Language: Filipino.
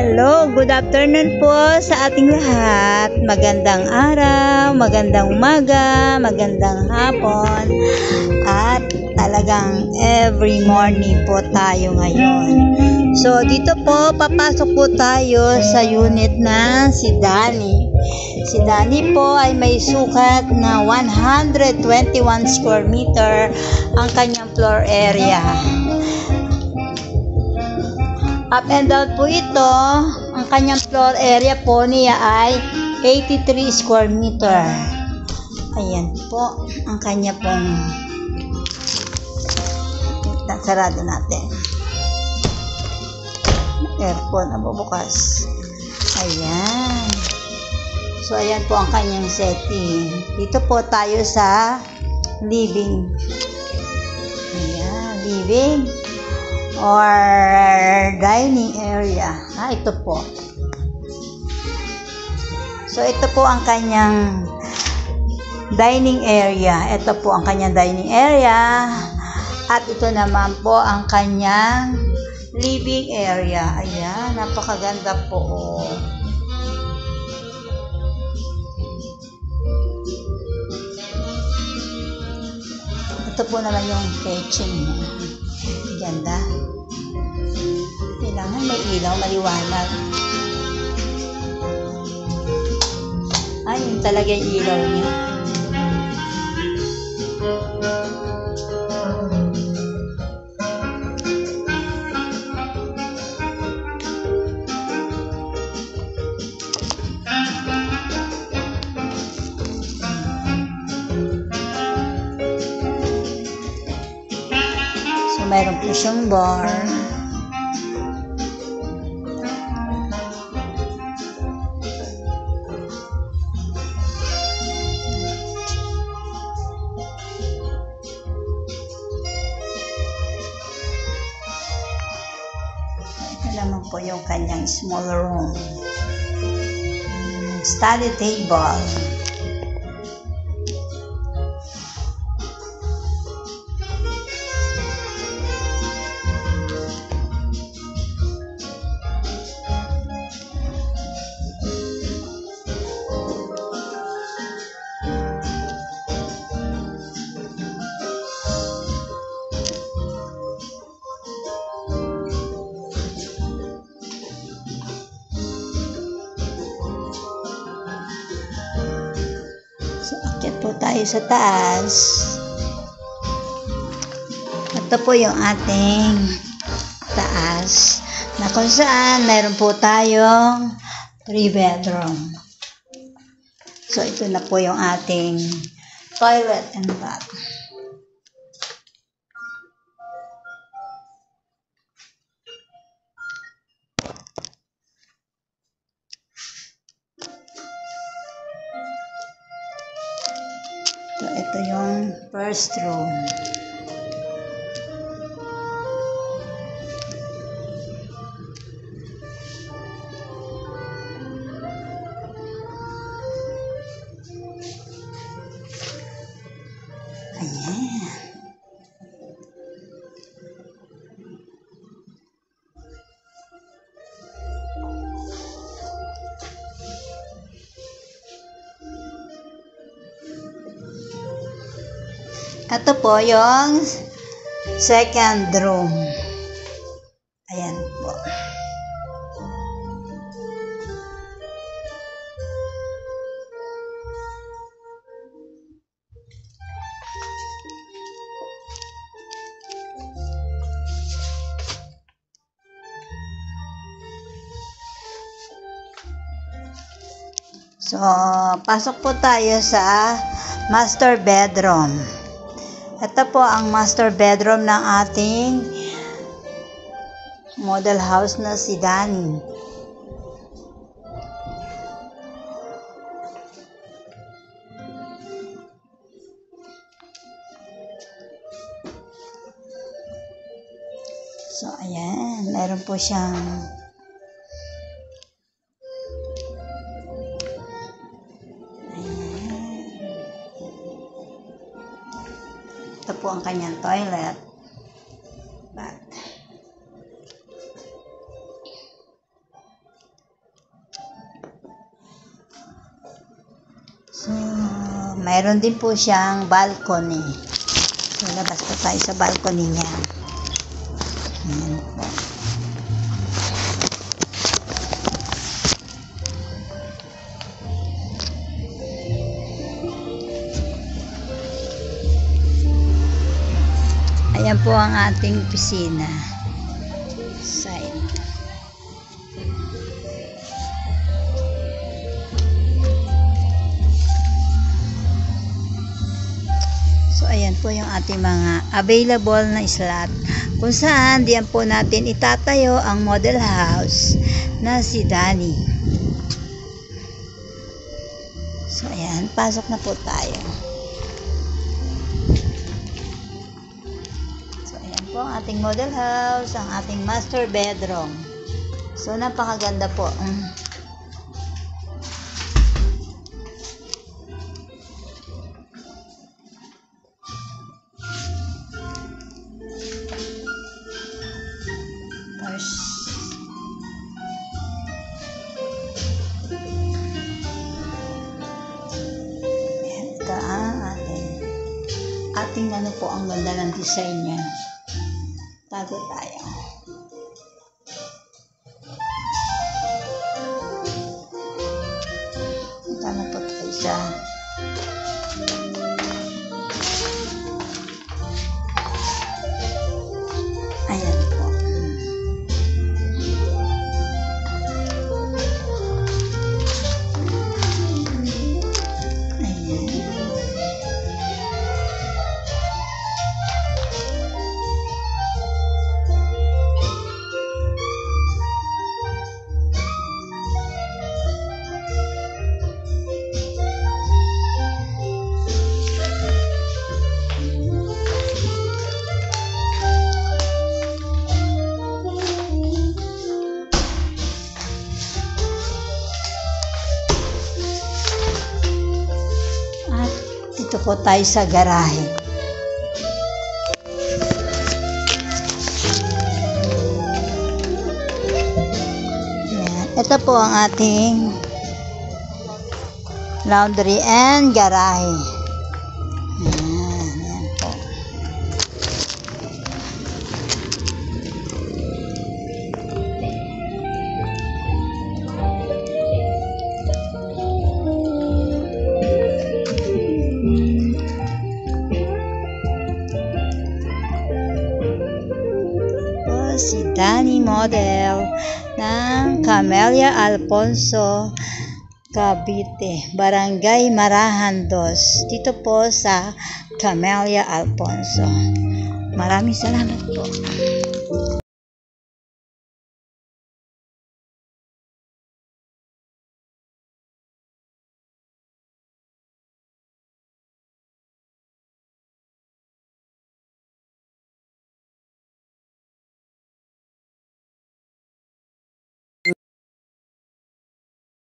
Hello, good afternoon po sa ating lahat. Magandang araw, magandang umaga, magandang hapon. At talagang every morning po tayo ngayon. So dito po, papasok po tayo sa unit na si Danny. Si Danny po ay may sukat na 121 square meter ang kanyang floor area. Up and down po ito, ang kanyang floor area po niya ay 83 square meter. Ayan po, ang kanya pong sarado natin. Aircon na bubukas. Ayan. So, ayan po ang kanyang setting. Dito po tayo sa living. Ayan, living or dining area. Ito po. So, ito po ang kanyang dining area. Ito po ang kanyang dining area. At ito naman po ang kanyang living area. Ayan, napakaganda po. Ito po naman yung kitchen niya. Ganda. Kailangan may ilaw, maliwanag. Ay, yun talaga yung ilaw niya. So, mayroon po siyang bar. Naman po yung kanyang small room. Study table. So, akyat po tayo sa taas. Ito po yung ating taas na kung saan mayroon po tayong 3 bedroom. So, ito na po yung ating toilet and bath. So, ito yung first room. Ayan. Ito po yung second room. Ayan po. So, pasok po tayo sa master bedroom. Ito po ang master bedroom ng ating model house na si Danny. So, ayan. Meron po siyang ito po ang kanyang toilet. Bath. mayroon din po siyang balcony. So, labas po tayo sa balcony niya. Ayan po. Ayan po ang ating opisina. Side. So, ayan po yung ating mga available na slot kung saan diyan po natin itatayo ang model house na si Danny. So, ayan. Pasok na po tayo. So, ayan po ang ating model house, ang ating master bedroom. So, napakaganda po. Ito ang ating ano po, ang ganda ng design niya. Tago tayo. Ito na po tayo sa ayan po. Dito po tayo sa garahe. Ayan. Ito po ang ating laundry and garahe. Ayan. Ayan po. Si Danny model ng Camellia Alfonso, Cavite, Barangay Marahan 2, dito po sa Camellia Alfonso. Maraming salamat po.